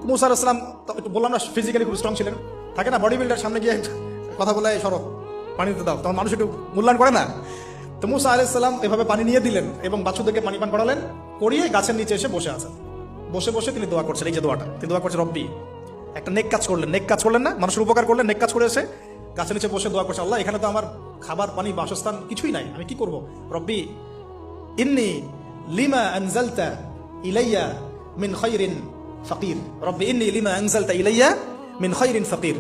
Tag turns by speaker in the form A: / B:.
A: মুসা আলাইহিস সালাম একটু বললাম না ফিজিক্যালি খুব স্ট্রং ছিলেন, থাকে না বডি বিল্ডার, সামনে গিয়ে কথা বলে সরো পানি দিতে দাও, তখন মানুষ একটু মূল্যায়ন করে না। তো মুসা আলাইহিস সালাম এভাবে পানি নিয়ে দিলেন এবং বাছুরদেরকে পানি পান করালেন, করিয়ে গাছের নিচে এসে বসে আছেন। বসে বসে তিনি দোয়া করছেন, এই যে দোয়াটা তিনি দোয়া করছেন, রব্বি, একটা নেক কাজ করলেন, নেক কাজ করলেন না, মানুষের উপকার করলেন, নেক কাজ করে এসে গাছের নিচে বসে দোয়া করছে, আল্লাহ এখানে তো আমার খাবার পানি বাসস্থান কিছুই নাই, আমি কি করব, রব্বি ইন্নি লিমা আনজালতা ইলাইয়া মিন খায়রিন ফাকির, রব্বি ইন্নি লিমা আনজালতা ইলাইয়া মিন খায়রিন ফাকির।